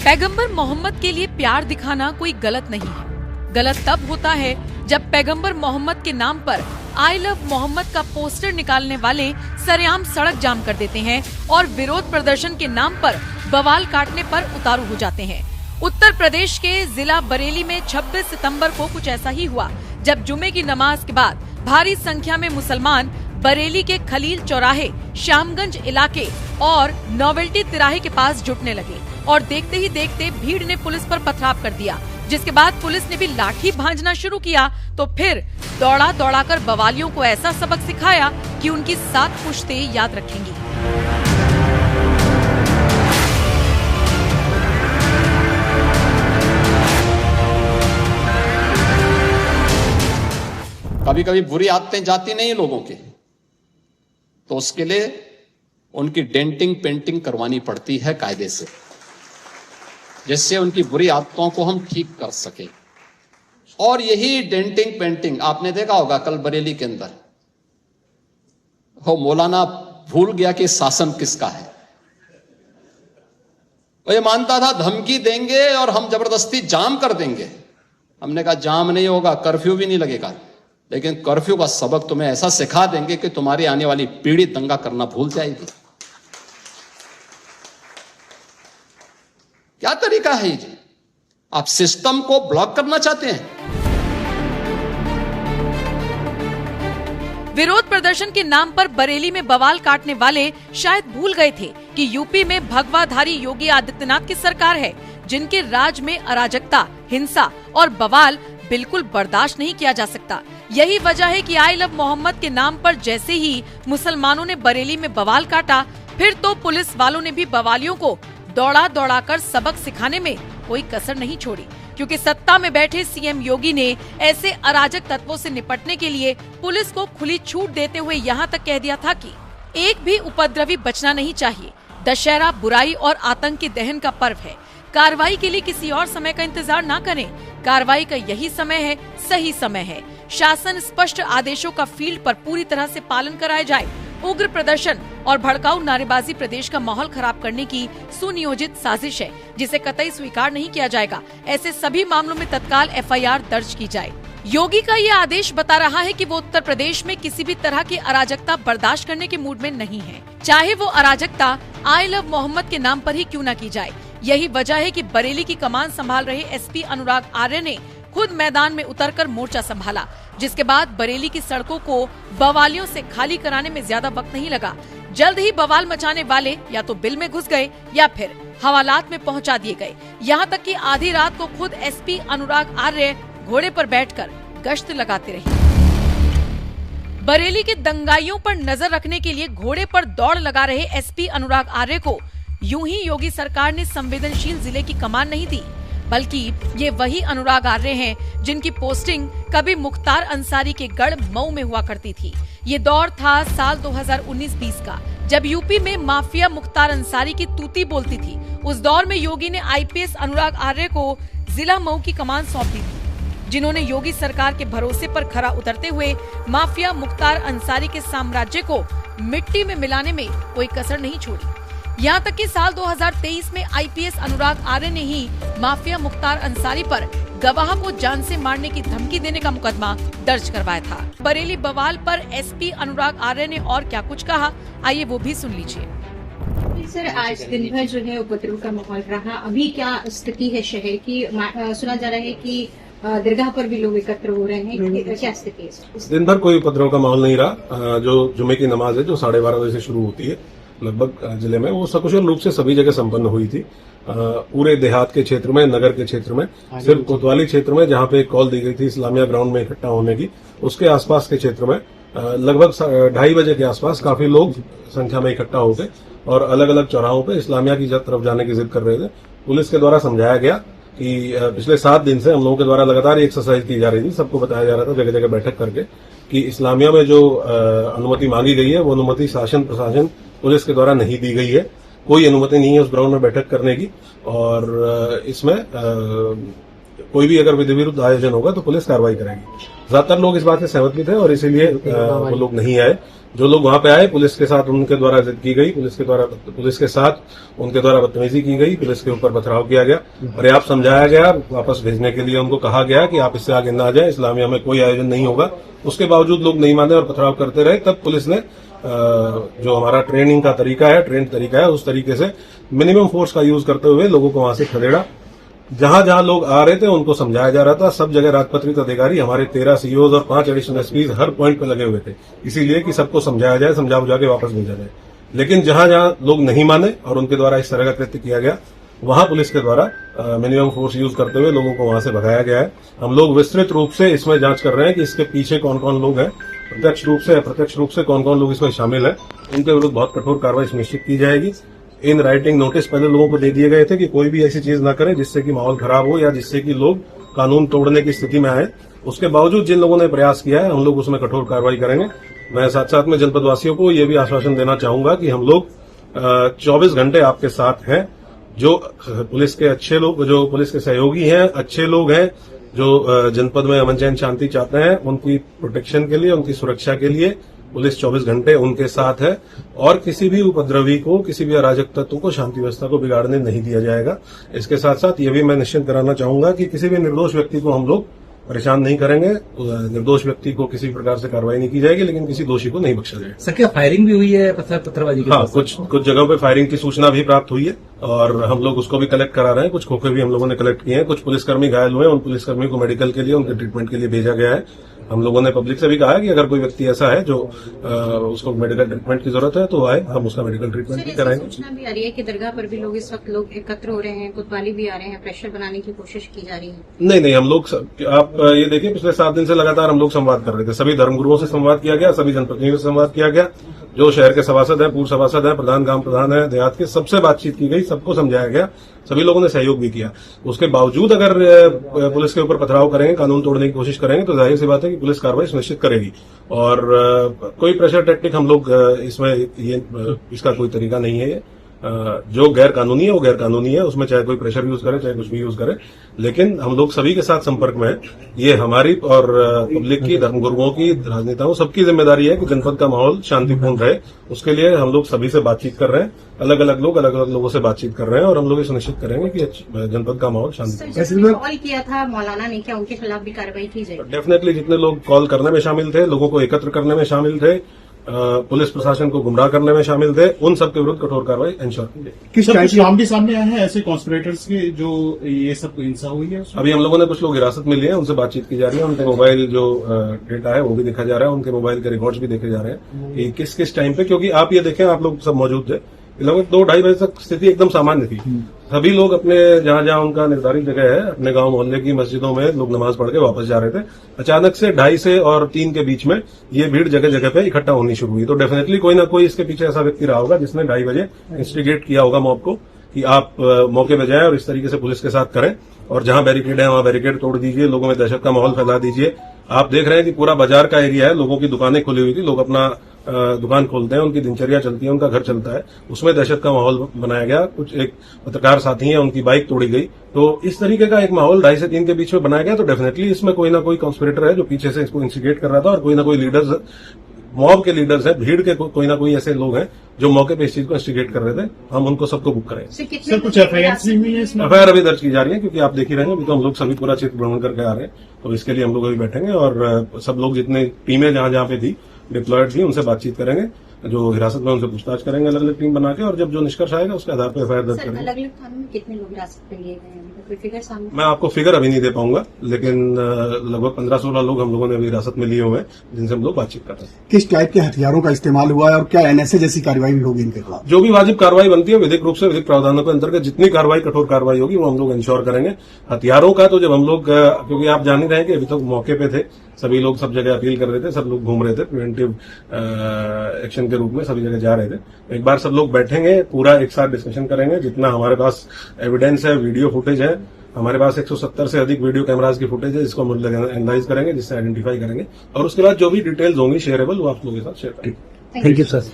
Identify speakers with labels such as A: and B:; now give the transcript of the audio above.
A: पैगंबर मोहम्मद के लिए प्यार दिखाना कोई गलत नहीं है। गलत तब होता है जब पैगंबर मोहम्मद के नाम पर आई लव मोहम्मद का पोस्टर निकालने वाले सरेआम सड़क जाम कर देते हैं और विरोध प्रदर्शन के नाम पर बवाल काटने पर उतारू हो जाते हैं। उत्तर प्रदेश के जिला बरेली में 26 सितंबर को कुछ ऐसा ही हुआ, जब जुमे की नमाज के बाद भारी संख्या में मुसलमान बरेली के खलील चौराहे, श्यामगंज इलाके और नोवेल्टी तिराहे के पास जुटने लगे और देखते ही देखते भीड़ ने पुलिस पर पथराव कर दिया, जिसके बाद पुलिस ने भी लाठी भांजना शुरू किया तो फिर दौड़ा दौड़ाकर बवालियों को ऐसा सबक सिखाया कि उनकी 7 पुश्तें याद रखेंगी।
B: कभी कभी बुरी आदतें जाती नहीं लोगों की, तो उसके लिए उनकी डेंटिंग पेंटिंग करवानी पड़ती है कायदे से, जिससे उनकी बुरी आदतों को हम ठीक कर सके। और यही डेंटिंग पेंटिंग आपने देखा होगा कल बरेली के अंदर, वो मौलाना भूल गया कि शासन किसका है। वो ये मानता था धमकी देंगे और हम जबरदस्ती जाम कर देंगे। हमने कहा जाम नहीं होगा, कर्फ्यू भी नहीं लगेगा, लेकिन कर्फ्यू का सबक तुम्हें ऐसा सिखा देंगे कि तुम्हारी आने वाली पीढ़ी दंगा करना भूल जाएगी। क्या तरीका है ये? आप सिस्टम को ब्लॉक करना चाहते हैं।
A: विरोध प्रदर्शन के नाम पर बरेली में बवाल काटने वाले शायद भूल गए थे कि यूपी में भगवाधारी योगी आदित्यनाथ की सरकार है, जिनके राज में अराजकता, हिंसा और बवाल बिल्कुल बर्दाश्त नहीं किया जा सकता। यही वजह है कि आई लव मोहम्मद के नाम पर जैसे ही मुसलमानों ने बरेली में बवाल काटा, फिर तो पुलिस वालों ने भी बवालियों को दौड़ा दौड़ाकर सबक सिखाने में कोई कसर नहीं छोड़ी, क्योंकि सत्ता में बैठे सीएम योगी ने ऐसे अराजक तत्वों से निपटने के लिए पुलिस को खुली छूट देते हुए यहाँ तक कह दिया था कि एक भी उपद्रवी बचना नहीं चाहिए। दशहरा बुराई और आतंक के दहन का पर्व है। कार्रवाई के लिए किसी और समय का इंतजार न करें। कार्रवाई का यही समय है, सही समय है। शासन स्पष्ट आदेशों का फील्ड पर पूरी तरह से पालन कराया जाए। उग्र प्रदर्शन और भड़काऊ नारेबाजी प्रदेश का माहौल खराब करने की सुनियोजित साजिश है, जिसे कतई स्वीकार नहीं किया जाएगा। ऐसे सभी मामलों में तत्काल एफआईआर दर्ज की जाए। योगी का ये आदेश बता रहा है कि वो उत्तर प्रदेश में किसी भी तरह की अराजकता बर्दाश्त करने के मूड में नहीं है, चाहे वो अराजकता आई लव मोहम्मद के नाम पर ही क्यों न की जाए। यही वजह है कि बरेली की कमान संभाल रहे एसपी अनुराग आर्य ने खुद मैदान में उतरकर मोर्चा संभाला, जिसके बाद बरेली की सड़कों को बवालियों से खाली कराने में ज्यादा वक्त नहीं लगा। जल्द ही बवाल मचाने वाले या तो बिल में घुस गए या फिर हवालात में पहुंचा दिए गए। यहाँ तक कि आधी रात को खुद एसपी अनुराग आर्य घोड़े पर बैठकर गश्त लगाते रहे। बरेली के दंगाइयों पर नजर रखने के लिए घोड़े पर दौड़ लगा रहे एसपी अनुराग आर्य को यूं ही योगी सरकार ने संवेदनशील जिले की कमान नहीं दी, बल्कि ये वही अनुराग आर्य हैं जिनकी पोस्टिंग कभी मुख्तार अंसारी के गढ़ मऊ में हुआ करती थी। ये दौर था साल 2019-20 का, जब यूपी में माफिया मुख्तार अंसारी की तूती बोलती थी। उस दौर में योगी ने आईपीएस अनुराग आर्य को जिला मऊ की कमान सौंप दी थी, जिन्होंने योगी सरकार के भरोसे पर खरा उतरते हुए माफिया मुख्तार अंसारी के साम्राज्य को मिट्टी में मिलाने में कोई कसर नहीं छोड़ी। यहाँ तक कि साल 2023 में आईपीएस अनुराग आर्य ने ही माफिया मुख्तार अंसारी पर गवाह को जान से मारने की धमकी देने का मुकदमा दर्ज करवाया था। बरेली बवाल पर एसपी अनुराग आर्य ने और क्या कुछ कहा, आइए वो भी सुन लीजिए।
C: सर, आज दिन भर जो है उपद्रव का माहौल रहा, अभी क्या स्थिति है शहर की? सुना जा रहा है कि दरगाह पर भी लोग एकत्र हो रहे हैं, क्या स्थिति है?
D: दिन भर कोई उपद्रव का माहौल नहीं रहा। जो जुमे की नमाज है जो 12:30 बजे से शुरू होती है लगभग जिले में, वो सकुशल रूप से सभी जगह संपन्न हुई थी। पूरे देहात के क्षेत्र में, नगर के क्षेत्र में, सिर्फ कोतवाली क्षेत्र में जहां पे कॉल दी गई थी इस्लामिया ग्राउंड में इकट्ठा होने की, उसके आसपास के क्षेत्र में लगभग 2:30 बजे के आसपास काफी लोग संख्या में इकट्ठा हो गए और अलग अलग चौराहों पे इस्लामिया की तरफ जाने की जिद कर रहे थे। पुलिस के द्वारा समझाया गया कि पिछले 7 दिन से हम लोगों के द्वारा लगातार एक्सरसाइज की जा रही थी। सबको बताया जा रहा था जगह जगह बैठक करके कि इस्लामिया में जो अनुमति मांगी गई है वो अनुमति शासन प्रशासन पुलिस के द्वारा नहीं दी गई है। कोई अनुमति नहीं है उस ग्राउंड में बैठक करने की, और इसमें कोई भी अगर विधि विरुद्ध आयोजन होगा तो पुलिस कार्रवाई करेगी। ज्यादातर लोग इस बात से सहमत भी थे और इसीलिए वो लोग नहीं आए। जो लोग वहां पे आए, पुलिस के साथ उनके द्वारा जिद की गई, पुलिस के साथ उनके द्वारा बदतमीजी की गई, पुलिस के ऊपर पथराव किया गया, पर्याप्त समझाया गया, वापस भेजने के लिए उनको कहा गया कि आप इससे आगे ना जाएं, इस्लामिया में कोई आयोजन नहीं होगा। उसके बावजूद लोग नहीं माने और पथराव करते रहे। तब पुलिस ने जो हमारा ट्रेनिंग का तरीका है, ट्रेंड तरीका है, उस तरीके से मिनिमम फोर्स का यूज करते हुए लोगों को वहां से खदेड़ा। जहां जहां लोग आ रहे थे उनको समझाया जा रहा था। सब जगह राजपत्रित अधिकारी, हमारे 13 सीओज और 5 एडिशनल एसपीज हर पॉइंट पे लगे हुए थे, इसीलिए कि सबको समझाया जाए, समझा बुझा के वापस भेजा जाए। लेकिन जहां जहां लोग नहीं माने और उनके द्वारा इस तरह का कृत्य किया गया, वहां पुलिस के द्वारा मिनिमम फोर्स यूज करते हुए लोगों को वहां से भगाया गया है। हम लोग विस्तृत रूप से इसमें जांच कर रहे हैं कि इसके पीछे कौन कौन लोग हैं, प्रत्यक्ष रूप से अप्रत्यक्ष रूप से कौन कौन लोग इसमें शामिल हैं। इनके विरुद्ध बहुत कठोर कार्रवाई सुनिश्चित की जाएगी। इन राइटिंग नोटिस पहले लोगों को दे दिए गए थे कि कोई भी ऐसी चीज ना करे जिससे कि माहौल खराब हो या जिससे कि लोग कानून तोड़ने की स्थिति में आए। उसके बावजूद जिन लोगों ने प्रयास किया है, हम लोग उसमें कठोर कार्रवाई करेंगे। मैं साथ साथ में जनपदवासियों को ये भी आश्वासन देना चाहूंगा कि हम लोग 24 घंटे आपके साथ हैं। जो पुलिस के अच्छे लोग, जो पुलिस के सहयोगी हैं, अच्छे लोग हैं, जो जनपद में अमन चैन शांति चाहते हैं, उनकी प्रोटेक्शन के लिए, उनकी सुरक्षा के लिए पुलिस 24 घंटे उनके साथ है। और किसी भी उपद्रवी को, किसी भी अराजक तत्व को, शांति व्यवस्था को बिगाड़ने नहीं दिया जाएगा। इसके साथ साथ ये भी मैं निश्चित कराना चाहूंगा कि किसी भी निर्दोष व्यक्ति को हम लोग परेशान नहीं करेंगे। निर्दोष व्यक्ति को किसी प्रकार से कार्रवाई नहीं की जाएगी, लेकिन किसी दोषी को नहीं बख्शा जाएगा।
E: सर, क्या फायरिंग भी हुई है पत्थरबाजी की?
D: हाँ, कुछ जगहों पे फायरिंग की सूचना भी प्राप्त हुई है और हम लोग उसको भी कलेक्ट करा रहे हैं। कुछ खोखे भी हम लोगों ने कलेक्ट किए हैं। कुछ पुलिसकर्मी घायल हुए हैं, उन पुलिसकर्मी को मेडिकल के लिए, उनके ट्रीटमेंट के लिए भेजा गया है। हम लोगों ने पब्लिक से भी कहा है कि अगर कोई व्यक्ति ऐसा है जो उसको मेडिकल ट्रीटमेंट की जरूरत है तो आए, हम उसका मेडिकल ट्रीटमेंट भी कराएंगे।
C: सूचना भी आ रही है कि दरगाह पर भी लोग इस वक्त लोग एकत्र हो रहे हैं, कोतवाली भी आ रहे हैं, प्रेशर बनाने की कोशिश की जा रही है।
D: नहीं, हम लोग आप ये देखिए, पिछले 7 दिन से लगातार हम लोग संवाद कर रहे थे। सभी धर्मगुरुओं से संवाद किया गया, सभी जनप्रतिनिधियों से संवाद किया गया, जो शहर के सभासद हैं, पूर्व सभासद हैं, प्रधान, गांव प्रधान है, देहात के, सबसे बातचीत की गई, सबको समझाया गया, सभी लोगों ने सहयोग भी किया। उसके बावजूद अगर पुलिस के ऊपर पथराव करेंगे, कानून तोड़ने की कोशिश करेंगे, तो जाहिर सी बात है कि पुलिस कार्रवाई सुनिश्चित करेगी। और कोई प्रेशर टैक्टिक हम लोग इसमें इसका कोई तरीका नहीं है। जो गैर कानूनी है वो गैर कानूनी है, उसमें चाहे कोई प्रेशर यूज करे, चाहे कुछ भी यूज करे। लेकिन हम लोग सभी के साथ संपर्क में है। ये हमारी और पब्लिक की, धर्मगुरुओं की, राजनेताओं, सबकी जिम्मेदारी है कि जनपद का माहौल शांतिपूर्ण रहे। उसके लिए हम लोग सभी से बातचीत कर रहे हैं। अलग अलग लोगों से बातचीत कर रहे हैं और हम लोग ये सुनिश्चित करेंगे कि जनपद का माहौल शांतिपूर्ण।
C: कॉल किया था मौलाना ने, क्या उनके खिलाफ भी कार्रवाई की जाएगी?
D: डेफिनेटली जितने लोग कॉल करने में शामिल थे, लोगों को एकत्र करने में शामिल थे, पुलिस प्रशासन को गुमराह करने में शामिल थे, उन सब के विरुद्ध कठोर कार्रवाई इंश्योर की जाएगी।
F: किस टाइप के नाम भी सामने आए हैं ऐसे कॉन्स्पिरेटर्स के जो ये सब हिंसा हुई है?
D: अभी हम लोगों ने कुछ लोग हिरासत में लिए हैं, उनसे बातचीत की जा रही है। उनके मोबाइल जो डेटा है वो भी देखा जा रहा है, उनके मोबाइल के रिकॉर्ड्स भी देखे जा रहे हैं कि किस किस टाइम पे, क्योंकि आप ये देखें, आप लोग सब मौजूद थे, लगभग 2-2:30 बजे तक स्थिति एकदम सामान्य थी। सभी लोग अपने जहां जहां उनका निर्धारित जगह है, अपने गांव मोहल्ले की मस्जिदों में लोग नमाज पढ़ के वापस जा रहे थे। अचानक से 2:30 से और 3 के बीच में ये भीड़ जगह जगह पे इकट्ठा होनी शुरू हुई। तो डेफिनेटली कोई ना कोई इसके पीछे ऐसा व्यक्ति रहा होगा जिसने 2:30 बजे इंस्टिगेट किया होगा मॉब को कि आप मौके पे जाएं और इस तरीके से पुलिस के साथ करें, और जहां बैरिकेड है वहां बैरिकेड तोड़ दीजिए, लोगों में दहशत का माहौल फैला दीजिए। आप देख रहे हैं कि पूरा बाजार का एरिया है, लोगों की दुकानें खुली हुई थी, लोग अपना दुकान खोलते हैं, उनकी दिनचर्या चलती है, उनका घर चलता है, उसमें दहशत का माहौल बनाया गया। कुछ एक पत्रकार साथी हैं, उनकी बाइक तोड़ी गई। तो इस तरीके का एक माहौल 2:30 से 3 के बीच में बनाया गया। तो डेफिनेटली इसमें कोई ना कोई कॉन्स्पिरेटर है जो पीछे से इसको इंस्टिगेट कर रहा था, और कोई ना कोई लीडर्स, मॉब के लीडर्स हैं, भीड़ के कोई ना कोई ऐसे लोग हैं जो मौके पे इस चीज को इंस्टिगेट कर रहे थे। हम उनको सबको बुक करेंगे।
F: सर, कुछ एफआईआर भी हुई है इसमें?
D: एफआईआर अभी दर्ज की जा रही है, क्योंकि आप देख ही रहे हैं, अभी तो हम लोग सभी पूरा क्षेत्र भ्रमण करके आ रहे हैं। तो इसके लिए हम लोग अभी बैठेंगे और सब लोग, जितने टीमें जहां जहां पे थी, डिप्लॉयड थी, उनसे बातचीत करेंगे, जो हिरासत में उनसे पूछताछ करेंगे अलग अलग टीम बना के, और जब जो निष्कर्ष आएगा उसके आधार पर एफआईआर दर्ज करेंगे।
C: अलग अलग थानों में कितने लोग हिरासत में लिए गए हैं? कोई फिगर सामने?
D: मैं आपको फिगर अभी नहीं दे पाऊंगा, लेकिन लगभग 15-16 लोग हम लोगों ने अभी हिरासत में लिए हुए हैं, जिनसे हम लोग बातचीत कर रहे हैं।
G: किस टाइप के हथियारों का इस्तेमाल हुआ है और क्या एनएसए जैसी कार्रवाई भी होगी इनके खिलाफ?
D: जो भी वाजिब कार्रवाई बनती है विधिक रूप से, विधिक प्रावधानों के अंतर्गत जितनी कार्रवाई, कठोर कार्रवाई होगी वो हम लोग इंश्योर करेंगे। हथियारों का तो जब हम लोग, क्योंकि आप जान ही रहे हैं कि अभी तक मौके पे थे, सभी लोग सब जगह अपील कर रहे थे, सब लोग घूम रहे थे, प्रिवेंटिव एक्शन के रूप में सभी जगह जा रहे थे। एक बार सब लोग बैठेंगे, पूरा एक साथ डिस्कशन करेंगे, जितना हमारे पास एविडेंस है, वीडियो फुटेज है, हमारे पास 170 से अधिक वीडियो कैमरास की फुटेज है, जिसको हम एनालाइज करेंगे, जिससे आइडेंटिफाई करेंगे, और उसके बाद जो भी डिटेल्स होंगी शेयरेबल वो आप लोगों के साथ शेयर करेंगे।
E: Thank you sir.